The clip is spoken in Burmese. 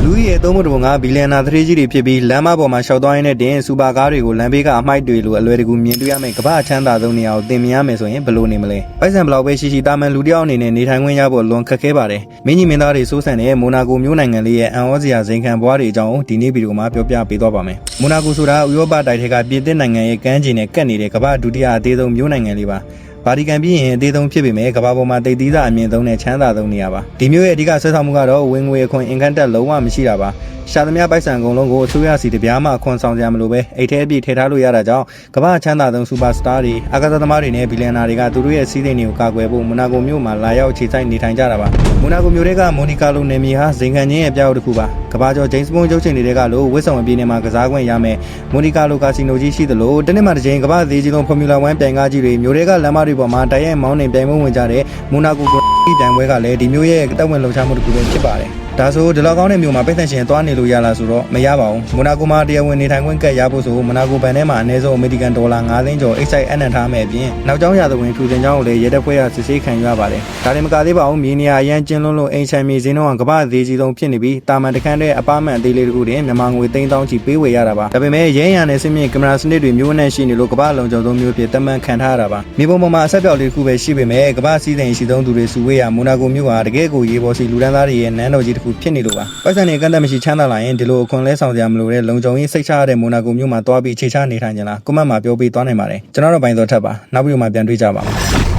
လူရဲ့သုံးဖို့ငါဘီလီယံနာသတိကြီးတွေဖြစ်ပြီးလမ်းမပေါ်မှာရှောက်သွားရင်းနဲ့တင်စူပါကားတွေကိုလမ်းဘေးကအမိုက်တွေလိုအလွယ်တကူမြင်တွေ့ရမယ်ကမ္ဘာချမ်းသာဆုံးနေရာကိုသင်မြင်ရမယ်ဆိုရင်ဘယ်လိုနေမလဲပိုက်ဆံဘလောက်ပဲရှိရှိတာမန်လူတယောက်အနေနဲ့နေထိုင်ခွင့်ရဖို့လွန်ခက်ခဲပါတယ်မင်းကြီးမင်းသားတွေစိုးစံတဲ့မိုနာကိုမျိုးနိုင်ငံလေးရဲ့အန်ဩစရာဇိမ်ခံဘွားတွေအကြောင်းဒီနေ့ဗီဒီယိုမှာပြောပြပေးသွားပါမယ်မိုနာကိုဆိုတာဥရောပတိုက်ထဲကပြည်သစ်နိုင်ငံရဲ့ကမ်းခြေနဲ့ကပ်နေတဲ့ကမ္ဘာဒုတိယအသေးဆုံးမျိုးနိုင်ငံလေးပါဗာတီကန်ပြီးရင်အသေးဆုံးဖြစ်ပေမဲ့ကမ္ဘာပေါ်မှာတိတ်သီးစာအမြင့်ဆုံးနဲ့ချမ်းသာဆုံးနေရာပါဒီမျိုးရဲ့အဓိကဆွဲဆောင်မှုကတော့ဝင်ငွေအခွန်အင်ကန်တက်လုံးဝမရှိတာပါရှာသမျှပိုက်ဆံအကုန်လုံးကိုအစိုးရစီတပြားမှခွန်ဆောင်ကြမလို့ပဲအိတ်ထဲအပြည့်ထည့်ထားလို့ရတာကြောင့်ကမ္ဘာချမ်းသာဆုံးစူပါစတာတွေအာကာသသမားတွေနဲ့ဘီလီယံနာတွေကသူတို့ရဲ့စီးစိမ်တွေကိုကာကွယ်ဖို့မိုနာကိုမြို့မှာလာရောက်ခြေစိုက်နေထိုင်ကြတာပါမိုနာကိုမြို့တွေကမိုနီကာလိုနယ်မြေဟာဇိမ်ခံချင်းရဲ့ပြားတစ်ခုပါကမ္ဘာကျော်ဂျိမ်းစ်ဘွန်းရုပ်ရှင်တွေကလို့ဝစ်ဆောင်အပြည့်နဲ့မှာကစားခွင့်ရမယ်မိုနီကာလိုကာစီနိုကြီးရှိသလိုတနေ့မှတစ်ချိန်ကမ္ဘာသေးကြီးဆုံးဖော်မြူလာ1ပြိုင်ကားကြီးတွေမြို့တွေကလမ်းမတွေပေါ်မှာတိုက်ရိုက်မောင်းနေပြိုင်ပွဲဝင်ကြတဲ့မိုနာကိုပြိုင်ပွဲကလည်းဒီမြို့ရဲ့တက်ဝင်လှုပ်ရှားမှုတစ်ခုပဲဖြစ်ပါတယ်ဒါဆိုဒီလောက်ကောင်းတဲ့မြို့မှာပိတ်သက်ရှင်သွားနေလို့ရလားဆိုတော့မရပါဘူးမိုနာကိုမှာတရားဝင်နေထိုင်ခွင့်ကတ်ရဖို့ဆိုမိုနာကိုဘဏ်ထဲမှာအနည်းဆုံးအမေရိကန်ဒေါ်လာ9သိန်းကျော် excise အနှံ့ထားမယ်အပြင်နောက်ကျောင်းရာသဝင်ထူတင်ကျောင်းကိုလည်းရဲတပ်ဖွဲ့ကစစ်ဆေးခံရပါတယ်ဒါတင်မကသေးပါဘူးမြေနေရာအရန်ကျင်းလွန်းလို့အိမ်ချမ်းမြေစင်းတော့ကမ္ဘာသေးကြီးဆုံးဖြစ်နေပြီးတာမန်တခန်းတဲ့အပားမှန်အသေးလေးတခုတည်းမြန်မာငွေ3000ချီပေးဝယ်ရတာပါဒါပေမဲ့ရဲရံနဲ့စစ်မြင့်ကင်မရာစနစ်တွေမျိုးနဲ့ရှိနေလို့ကမ္ဘာလုံခြုံဆုံးမျိုးဖြစ်တမန်ခံထားရတာပါမြေပုံပေါ်မှာအဆက်ပြောက်လေးတစ်ခုပဲရှိပေမဲ့ကမ္ဘာစည်းစိမ်ရှိဆုံးသူတွေစုဝေးရမိုနာကိုမျိုးဟာတကယ်ကိုရေးပေါ်စီလူတန်းသားတွေရဲ့နန်းတော်ကြီးတစ်ခုဖြစ်နေလို့ပါပိုက်ဆံတွေအကန့်အသတ်မရှိချမ်းသာလာရင်ဒီလိုအခွန်လဲဆောင်ကြမလို့တဲ့လုံခြုံရေးစိတ်ချရတဲ့မိုနာကိုမျိုးမှာတွားပြီးခြေချနေထိုင်ကြလားကွန်မန့်မှာပြောပေးသွားနိုင်ပါတယ်ကျွန်တော်တို့ဘိုင်းတော်ထပ်ပါနောက်ပြီးတော့မှပြန်တွေ့ကြပါမယ်